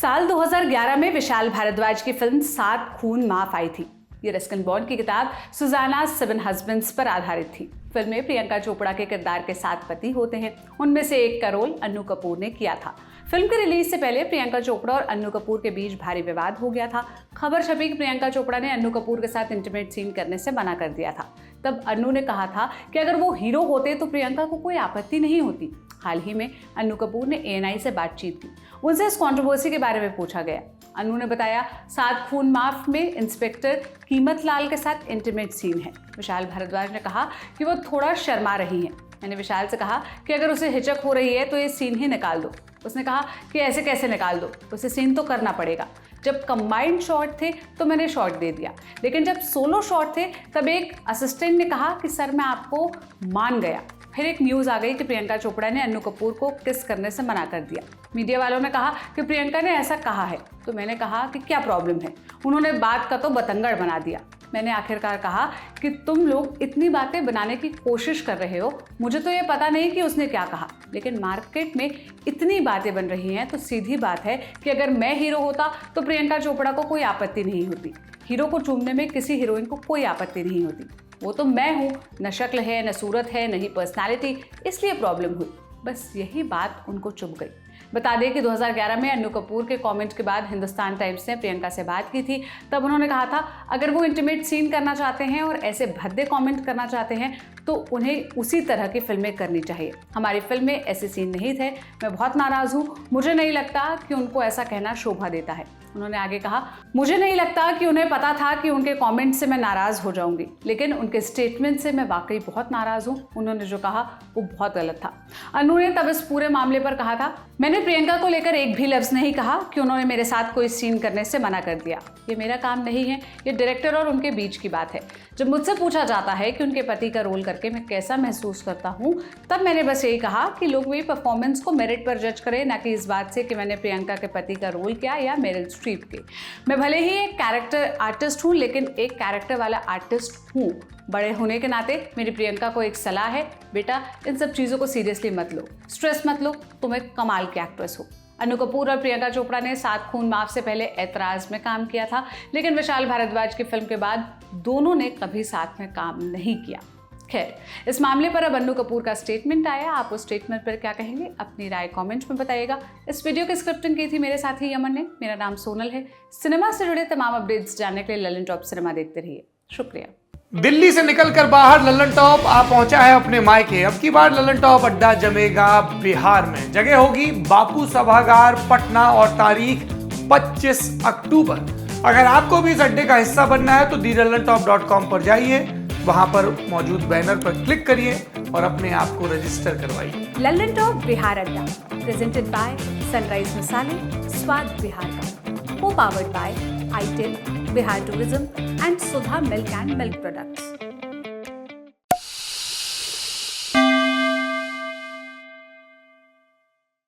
साल 2011 में विशाल भारद्वाज की फिल्म सात खून माफ आई थी। ये रस्किन बॉन्ड की किताब सुजाना सेवन हस्बैंड्स पर आधारित थी। फिल्म में प्रियंका चोपड़ा के किरदार के 7 पति होते हैं। उनमें से एक का रोल अन्नू कपूर ने किया था। फिल्म के रिलीज से पहले प्रियंका चोपड़ा और अन्नू कपूर के बीच भारी विवाद हो गया था। खबर छपी कि प्रियंका चोपड़ा ने अन्नू कपूर के साथ इंटीमेट सीन करने से मना कर दिया था। तब अन्नू ने कहा था कि अगर वो हीरो होते तो प्रियंका को कोई आपत्ति नहीं होती। हाल ही में अन्नू कपूर ने ANI से बातचीत की। उनसे इस कंट्रोवर्सी के बारे में पूछा गया। अन्नू ने बताया, सात खून माफ में इंस्पेक्टर कीमत लाल के साथ इंटीमेट सीन है। विशाल भारद्वाज ने कहा कि वो थोड़ा शर्मा रही हैं। मैंने विशाल से कहा कि अगर उसे हिचक हो रही है तो ये सीन ही निकाल दो। उसने कहा कि ऐसे कैसे निकाल दो, उसे सीन तो करना पड़ेगा। जब कंबाइंड शॉट थे तो मैंने शॉट दे दिया, लेकिन जब सोलो शॉट थे तब एक असिस्टेंट ने कहा कि सर मैं आपको मान गया। फिर एक न्यूज़ आ गई कि प्रियंका चोपड़ा ने अन्नू कपूर को किस करने से मना कर दिया। मीडिया वालों ने कहा कि प्रियंका ने ऐसा कहा है, तो मैंने कहा कि क्या प्रॉब्लम है। उन्होंने बात का तो बतंगड़ बना दिया। मैंने आखिरकार कहा कि तुम लोग इतनी बातें बनाने की कोशिश कर रहे हो, मुझे तो ये पता नहीं कि उसने क्या कहा, लेकिन मार्केट में इतनी बातें बन रही हैं तो सीधी बात है कि अगर मैं हीरो होता तो प्रियंका चोपड़ा को कोई आपत्ति नहीं होती। हीरो को चूमने में किसी हीरोइन को कोई आपत्ति नहीं होती। वो तो मैं हूँ, न शक्ल है, न सूरत है, न ही पर्सनैलिटी, इसलिए प्रॉब्लम हुई। बस यही बात उनको चुभ गई। बता दें कि 2011 में अन्नू कपूर के कमेंट के बाद हिंदुस्तान टाइम्स ने प्रियंका से बात की थी। तब उन्होंने कहा था, अगर वो इंटीमेट सीन करना चाहते हैं और ऐसे भद्दे कमेंट करना चाहते हैं तो उन्हें उसी तरह की फिल्में करनी चाहिए। हमारी फिल्म में ऐसे सीन नहीं थे। मैं बहुत नाराज़ हूँ। मुझे नहीं लगता कि उनको ऐसा कहना शोभा देता है। उन्होंने आगे कहा, मुझे नहीं लगता कि उन्हें पता था कि उनके कमेंट से मैं नाराज़ हो जाऊंगी, लेकिन उनके स्टेटमेंट से मैं वाकई बहुत नाराज़ हूँ। उन्होंने जो कहा वो बहुत गलत था। अन्नू ने तब इस पूरे मामले पर कहा था, मैंने प्रियंका को लेकर एक भी लफ्ज़ नहीं कहा कि उन्होंने मेरे साथ कोई सीन करने से मना कर दिया। ये मेरा काम नहीं है, ये डायरेक्टर और उनके बीच की बात है। जब मुझसे पूछा जाता है कि उनके पति का रोल करके मैं कैसा महसूस करता हूँ, तब मैंने बस यही कहा कि लोग मेरी परफॉर्मेंस को मेरिट पर जज करें, ना कि इस बात से कि मैंने प्रियंका के पति का रोल किया या मेरिल स्ट्रीप के। मैं भले ही एक कैरेक्टर आर्टिस्ट हूँ, लेकिन एक कैरेक्टर वाला आर्टिस्ट हूँ। बड़े होने के नाते मेरी प्रियंका को एक सलाह है, बेटा इन सब चीज़ों को सीरियसली मत लो, स्ट्रेस मत लो, तुम एक कमाल की एक्ट्रेस हो। अन्नू कपूर और प्रियंका चोपड़ा ने सात खून माफ से पहले ऐतराज में काम किया था, लेकिन विशाल भारद्वाज की फिल्म के बाद दोनों ने कभी साथ में काम नहीं किया। खैर, इस मामले पर अब अन्नू कपूर का स्टेटमेंट आया। आप उस स्टेटमेंट पर क्या कहेंगे, अपनी राय कमेंट में बताइएगा। इस वीडियो की स्क्रिप्टिंग की थी मेरे साथी यमन ने। मेरा नाम सोनल है। सिनेमा से जुड़े तमाम अपडेट्स जानने के लिए ललन टॉप सिनेमा देखते रहिए। शुक्रिया। दिल्ली से निकलकर बाहर ललन टॉप आ पहुंचा है अपने मायके। अब की बार ललन टॉप अड्डा जमेगा बिहार में। जगह होगी बापू सभागार, पटना, और तारीख 25 अक्टूबर। अगर आपको भी इस अड्डे का हिस्सा बनना है तो thelalantop.com पर जाइए, वहां पर मौजूद बैनर पर क्लिक करिए और अपने आप को रजिस्टर करवाइए। ललन टॉप बिहार अड्डा प्रेजेंटेड बाय सनराइज मसाले, स्वाद बिहार का, को powered by itel, Bihar tourism and Sudha milk and milk products.